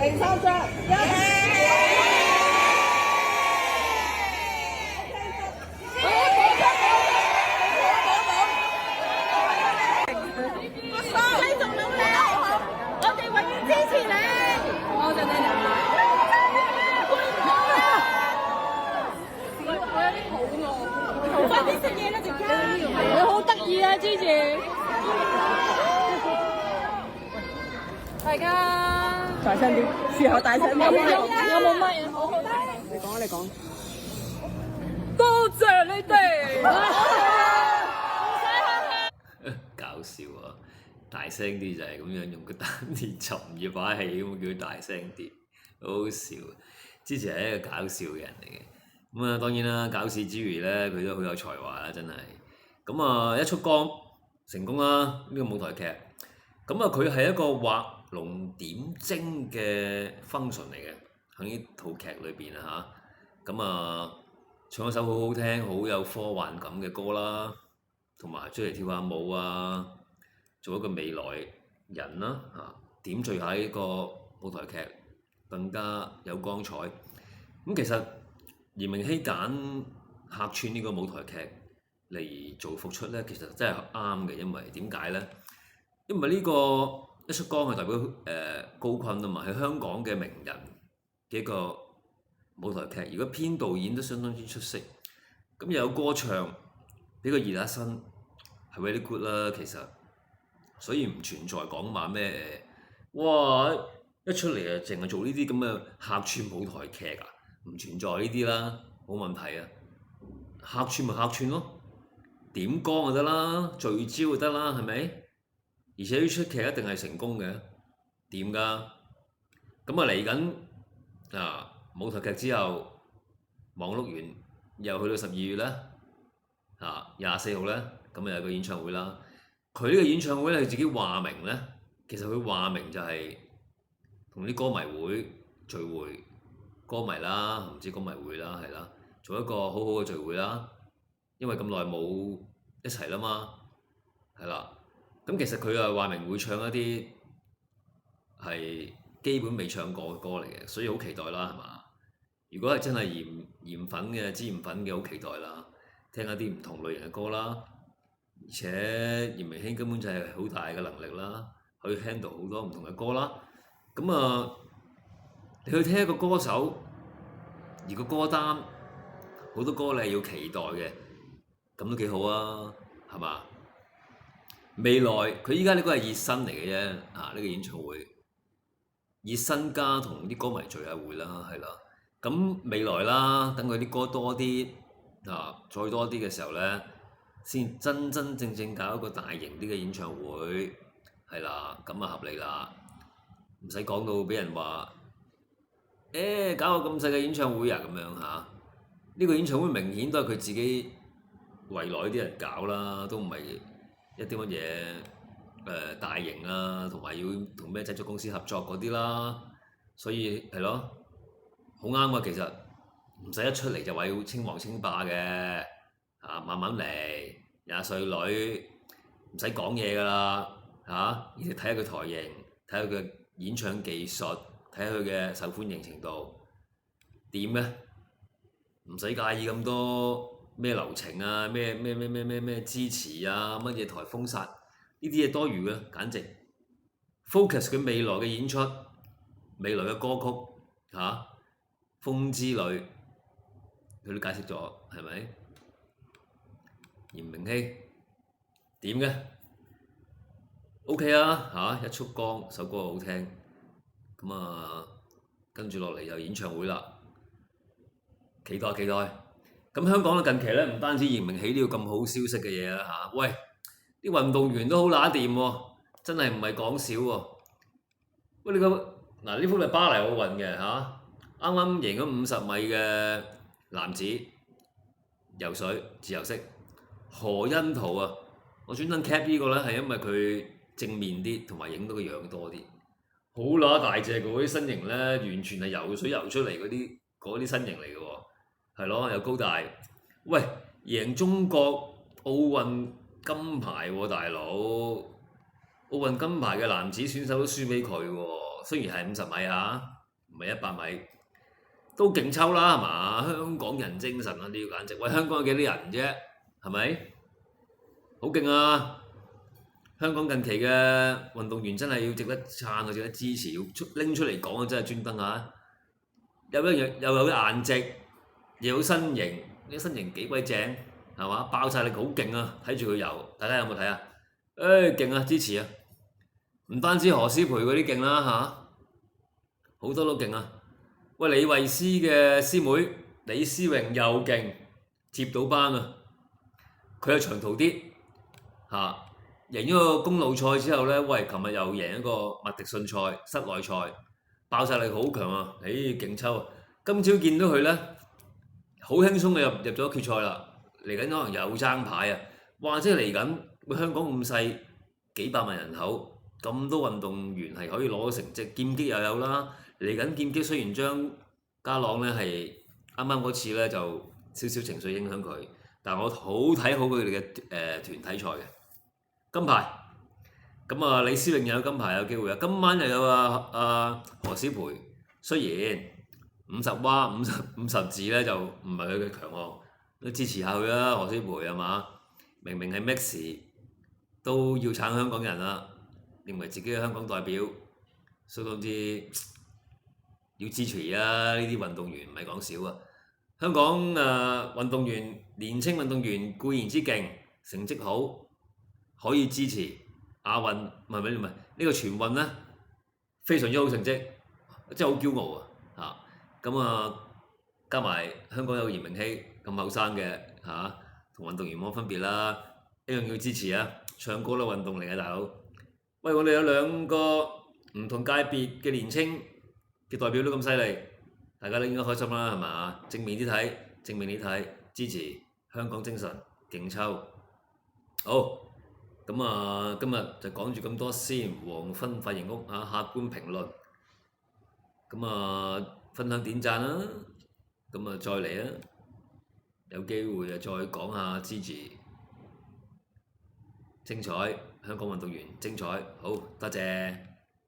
第三張，繼續努力啊！我哋永遠支持你。多謝你哋。快啲食嘢啦，陣間。你好得意啊，芝芝。大家大聲啲，試下大聲啲。有冇乜嘢？你講啊，你講。多謝你哋。搞笑啊！大聲啲就係咁樣用個丹田沉住把氣咁叫佢大聲啲，好好笑。之前係一個搞笑嘅人嚟嘅，咁啊當然啦，搞笑之餘咧，佢都好有才華啦，真係。咁啊一出光成功啦，呢個舞台劇。咁啊佢係一個畫龍點睛嘅 function 嚟嘅，喺呢套劇裏邊啊嚇。咁啊唱一首好好聽、好有科幻感嘅歌啦，同埋出嚟跳下舞啊，做一個未來人啦嚇，點綴下呢個舞台劇更加有光彩。咁其實嚴明熙揀客串呢個舞台劇嚟做復出咧，其實真係啱嘅，因為點解咧？因為呢個一出光係代表高坤啊嘛，係香港嘅名人嘅一個舞台劇，如果編導演都相當之出色，咁又有歌唱，俾佢熱下身係 very good 啦。其實，所以唔存在講話咩哇一出嚟啊，淨係做呢啲咁嘅客串舞台劇啊，唔存在呢啲啦，冇問題啊。客串咪客串咯，點光就得啦，聚焦就得啦，係咪？而且呢出劇一定係成功嘅，掂㗎。咁啊嚟緊啊舞台劇之後，忙碌完又去到12月啦，啊24號咧，咁啊有個演唱會啦。佢呢個演唱會咧，佢自己話明咧，其實佢話明就係同啲歌迷會聚會，歌迷啦，唔知歌迷會啦，係啦，做一個好好嘅聚會啦。因為咁耐冇一齊啦嘛，係啦。咁其實佢又話明會唱一啲係基本未唱過嘅歌嚟嘅，所以好期待啦，係嘛？如果係真係鹽粉嘅、知鹽粉嘅，好期待啦，聽一啲唔同類型嘅歌啦。而且嚴明熙根本就係好大嘅能力啦，可以 handle 好多唔同嘅歌啦。咁啊，你去聽一個歌手，而個歌單好多歌你係要期待嘅，咁都幾好啊，係嘛？未來佢依家呢個係熱身嚟嘅啫，啊呢個演唱會熱身加同啲歌迷聚下會啦，係啦。咁未來啦，等佢啲歌多啲啊，再多啲嘅時候咧，先真真正正搞一個大型啲嘅演唱會，係啦，咁啊合理啦，唔使講到俾人話搞個咁細嘅演唱會啊咁樣嚇。呢個演唱會明顯都係佢自己圍內啲人搞啦，都唔係一啲乜嘢大型啦，同埋要同咩製作公司合作嗰啲啦，所以係咯，好啱啊！其實唔使一出嚟就話要稱王稱霸嘅，啊慢慢嚟，20歲女唔使講嘢㗎啦，嚇！而且睇下佢台型，睇下佢嘅演唱技術，睇下佢嘅受歡迎程度點咧，唔使介意咁多。咩流程啊？咩支持啊？乜嘢颱風殺？呢啲嘢多餘嘅，簡直 focus 佢未來嘅演出、未來嘅歌曲嚇，風之旅佢都解釋咗，係咪？嚴明熙點嘅 ？OK 啊嚇，一束光首歌好聽，咁啊跟住落嚟又演唱會啦，期待期待。咁香港咧近期咧唔單止嚴明熙呢個咁好消息嘅嘢啦嚇，喂啲運動員都好揦掂喎，真係唔係講笑喎。喂你個嗱呢幅係巴黎奧運嘅嚇，啱啱贏咗50米嘅男子游水自由式何恩圖啊，我專登 cap 呢個咧係因為佢正面啲，同埋影到個樣多啲，好揦大隻嘅嗰啲身形咧，完全係游水游出嚟嗰啲身形嚟嘅喎。係咯，又高大，喂，贏中國奧運金牌喎，大佬！奧運金牌嘅男子選手都輸俾佢喎，雖然係50米嚇，唔係100米，都勁抽啦係嘛？香港人精神啊！呢個簡直，喂，香港有幾多人啫？係咪？好勁啊！香港近期嘅運動員真係要值得撐啊，值得支持，要拎出嚟講啊！真係專登嚇，又有顏值，又有身形，呢身形幾鬼正係嘛？爆晒力好勁啊！睇住佢游，大家有冇睇啊？勁啊！支持啊！唔單止何詩蓓嗰啲勁啦嚇，好多都勁啊！喂，李慧詩嘅師妹李思穎又勁，接到班啊！佢有長途啲嚇。贏咗個公路賽之後呢，喂，琴日又贏一個麥迪遜賽室內賽，爆晒力好強啊！勁抽啊！今朝見到佢呢，好輕鬆嘅入咗決賽啦，嚟緊可能有爭牌啊！哇！即係嚟緊，香港咁細，幾百萬人口，咁多運動員係可以攞到成績，劍擊又有啦。嚟緊劍擊雖然張家朗呢係啱啱嗰次呢就少少情緒影響佢，但我好睇好佢哋嘅團體賽嘅。金牌，咁啊李思穎又有金牌有機會啊！今晚又有何詩蓓，雖然50蛙50字咧就唔係佢嘅強項，都支持下佢啦。何詩蓓係嘛？明明係 Max 都要撐香港人啦，認為自己係香港代表，相當之要支持啊！呢啲運動員唔係講笑啊！香港運動員年青運動員固然之勁，成績好。可以支持亞運，唔係呢個全運呢，非常之好成績，真係好驕傲啊！咁加埋香港有嚴明熙咁後生嘅嚇，同運動員冇分別啦，一樣要支持啊！唱歌啦，運動嚟嘅大佬。喂，我哋有2個唔同界別嘅年青嘅代表都咁犀利，大家都應該開心啦，係嘛？正面啲睇，支持香港精神，勁抽，好。咁今日就講住咁多先。黃昏髮型屋客觀評論，分享點讚啦。再嚟啊，有機會再講下支持精彩香港運動員精彩。好，多謝。